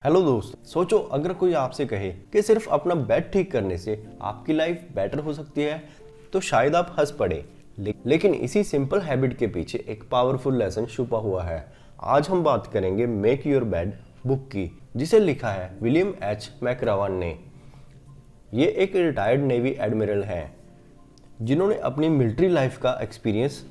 Hello दोस्त, सोचो अगर कोई आपसे कहे कि सिर्फ अपना बेड ठीक करने से आपकी लाइफ बेटर हो सकती है तो शायद आप हंस पड़े। लेकिन इसी सिंपल हैबिट के पीछे एक पावरफुल लेसन छुपा हुआ है। आज हम बात करेंगे मेक योर बेड बुक की, जिसे लिखा है विलियम एच मैकरावन ने। ये एक रिटायर्ड नेवी एडमिरल हैं जिन्होंने अपनी मिलिट्री लाइफ का एक्सपीरियंस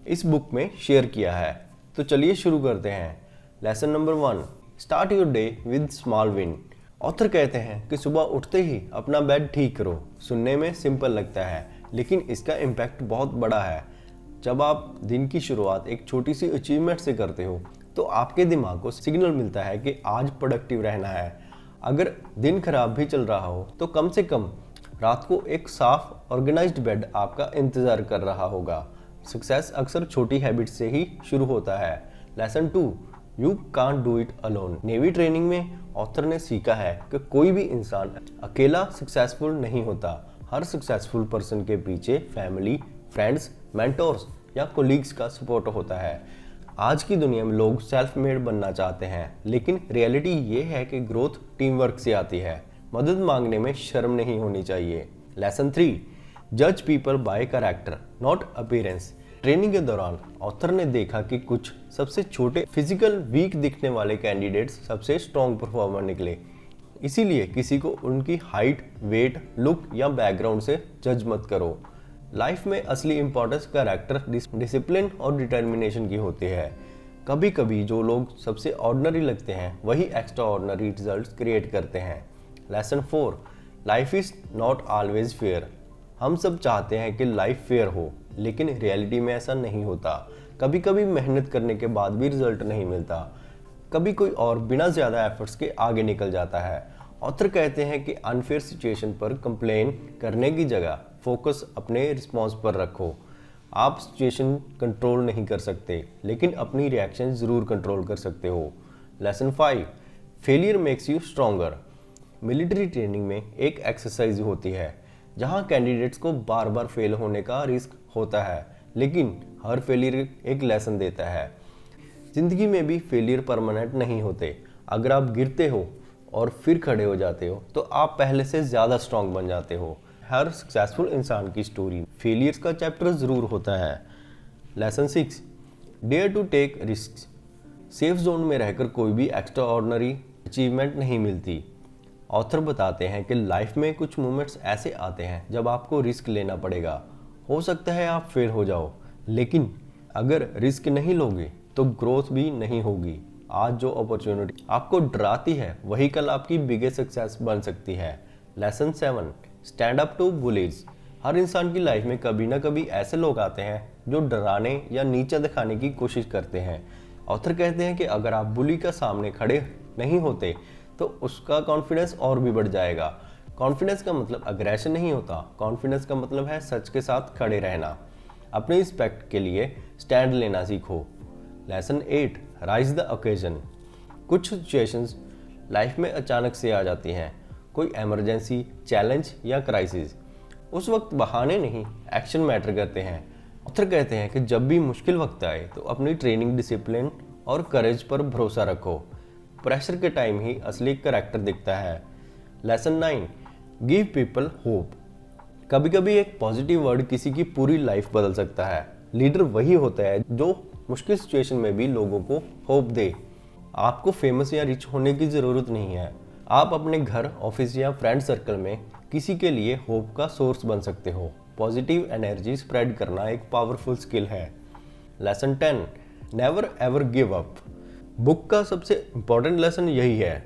इस बुक में शेयर किया है। तो चलिए शुरू करते हैं। Lesson number 1, start your day with small win. Author कहते हैं कि सुबह उठते ही अपना बेड ठीक करो। सुनने में सिंपल लगता है, लेकिन इसका इम्पैक्ट बहुत बड़ा है। जब आप दिन की शुरुआत एक छोटी सी अचीवमेंट से करते हो तो आपके दिमाग को सिग्नल मिलता है कि आज प्रोडक्टिव रहना है। अगर दिन खराब भी चल रहा हो तो कम से कम रात को एक साफ ऑर्गेनाइज्ड बेड आपका इंतजार कर रहा होगा। सक्सेस अक्सर छोटी हैबिट से ही शुरू होता है। Lesson 2, you can't do it alone. Navy training में ऑथर ने सीखा है कि कोई भी इंसान अकेला सक्सेसफुल नहीं होता। हर सक्सेसफुल पर्सन के पीछे फैमिली, फ्रेंड्स, मेंटोर्स या कोलीग्स का सपोर्ट होता है। आज की दुनिया में लोग सेल्फ मेड बनना चाहते हैं, लेकिन रियलिटी ये है कि ग्रोथ टीम वर्क से आती है। मदद मांगने में शर्म नहीं होनी चाहिए। लेसन 3, जज people by character not appearance. Training के दौरान ऑथर ने देखा कि कुछ सबसे छोटे फिजिकल वीक दिखने वाले कैंडिडेट्स सबसे स्ट्रॉन्ग परफॉर्मर निकले। इसीलिए किसी को उनकी हाइट, वेट, लुक या बैकग्राउंड से जज मत करो। लाइफ में असली इंपॉर्टेंस कैरेक्टर, डिसिप्लिन और डिटर्मिनेशन की होती है। कभी कभी जो लोग सबसे ऑर्डिनरी लगते हैं वही एक्स्ट्रा ऑर्डिनरी रिजल्ट्स क्रिएट करते हैं। Lesson 4, life is not always fair. हम सब चाहते हैं कि लाइफ फेयर हो, लेकिन रियलिटी में ऐसा नहीं होता। कभी कभी मेहनत करने के बाद भी रिजल्ट नहीं मिलता। कभी कोई और बिना ज़्यादा एफर्ट्स के आगे निकल जाता है। ऑथर कहते हैं कि अनफेयर सिचुएशन पर कंप्लेन करने की जगह फोकस अपने रिस्पॉन्स पर रखो। आप सिचुएशन कंट्रोल नहीं कर सकते, लेकिन अपनी रिएक्शन ज़रूर कंट्रोल कर सकते हो। Lesson 5, failure makes you stronger. Military training में एक एक्सरसाइज होती है जहां कैंडिडेट्स को बार बार फेल होने का रिस्क होता है, लेकिन हर फेलियर एक लेसन देता है। जिंदगी में भी फेलियर परमानेंट नहीं होते। अगर आप गिरते हो और फिर खड़े हो जाते हो तो आप पहले से ज़्यादा स्ट्रांग बन जाते हो। हर सक्सेसफुल इंसान की स्टोरी फेलियर्स का चैप्टर ज़रूर होता है। Lesson 6, dare to take risk. Safe zone में रहकर कोई भी एक्स्ट्रा ऑर्डिनरी अचीवमेंट नहीं मिलती। ऑथर बताते हैं कि लाइफ में कुछ मोमेंट्स ऐसे आते हैं जब आपको रिस्क लेना पड़ेगा। हो सकता है आप फेल हो जाओ, लेकिन अगर रिस्क नहीं लोगे तो ग्रोथ भी नहीं होगी। आज जो अपॉर्चुनिटी आपको डराती है वही कल आपकी बिगेस्ट सक्सेस बन सकती है। Lesson 7, stand up to bullies. हर इंसान की लाइफ में कभी ना कभी ऐसे लोग आते हैं जो डराने या नीचा दिखाने की कोशिश करते हैं। ऑथर कहते हैं कि अगर आप बुली का सामने खड़े नहीं होते तो उसका कॉन्फिडेंस और भी बढ़ जाएगा। कॉन्फिडेंस का मतलब अग्रेशन नहीं होता। कॉन्फिडेंस का मतलब है सच के साथ खड़े रहना। अपने रिस्पेक्ट के लिए स्टैंड लेना सीखो। Lesson 8, rise the occasion. कुछ सिचुएशंस लाइफ में अचानक से आ जाती हैं, कोई इमरजेंसी, चैलेंज या क्राइसिस। उस वक्त बहाने नहीं, एक्शन मैटर करते हैं। ऑथर कहते हैं कि जब भी मुश्किल वक्त आए तो अपनी ट्रेनिंग, डिसिप्लिन और करेज पर भरोसा रखो। प्रेशर के टाइम ही असली करैक्टर दिखता है। Lesson 9, give people hope. कभी कभी एक पॉजिटिव वर्ड किसी की पूरी लाइफ बदल सकता है। लीडर वही होता है जो मुश्किल सिचुएशन में भी लोगों को होप दे। आपको फेमस या रिच होने की ज़रूरत नहीं है। आप अपने घर, ऑफिस या फ्रेंड सर्कल में किसी के लिए होप का सोर्स बन सकते हो। पॉजिटिव एनर्जी स्प्रेड करना एक पावरफुल स्किल है। Lesson 10, never ever give up. Book का सबसे इम्पॉर्टेंट लेसन यही है।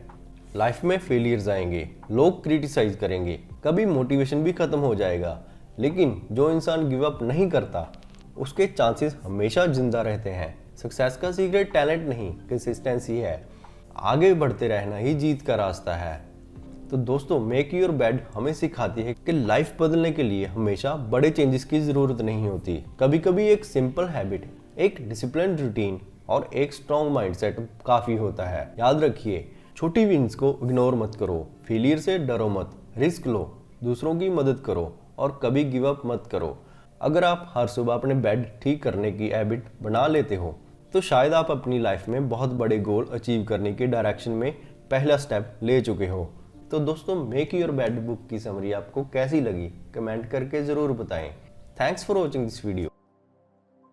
लाइफ में फेलियर्स आएंगे, लोग क्रिटिसाइज करेंगे, कभी मोटिवेशन भी खत्म हो जाएगा, लेकिन जो इंसान गिव अप नहीं करता उसके चांसेस हमेशा जिंदा रहते हैं। सक्सेस का सीक्रेट टैलेंट नहीं, कंसिस्टेंसी है। आगे बढ़ते रहना ही जीत का रास्ता है। तो दोस्तों, मेक योर बेड हमें सिखाती है कि लाइफ बदलने के लिए हमेशा बड़े चेंजेस की ज़रूरत नहीं होती। कभी कभी एक सिंपल हैबिट, एक डिसिप्लिन रूटीन और एक स्ट्रॉन्ग माइंडसेट काफ़ी होता है। याद रखिए, छोटी विन्स को इग्नोर मत करो, फेलियर से डरो मत, रिस्क लो, दूसरों की मदद करो और कभी गिव अप मत करो। अगर आप हर सुबह अपने बेड ठीक करने की हैबिट बना लेते हो तो शायद आप अपनी लाइफ में बहुत बड़े गोल अचीव करने की डायरेक्शन में पहला स्टेप ले चुके हो। तो दोस्तों, मेक योर बेड बुक की समरी आपको कैसी लगी कमेंट करके ज़रूर बताएं। Thanks for watching this video.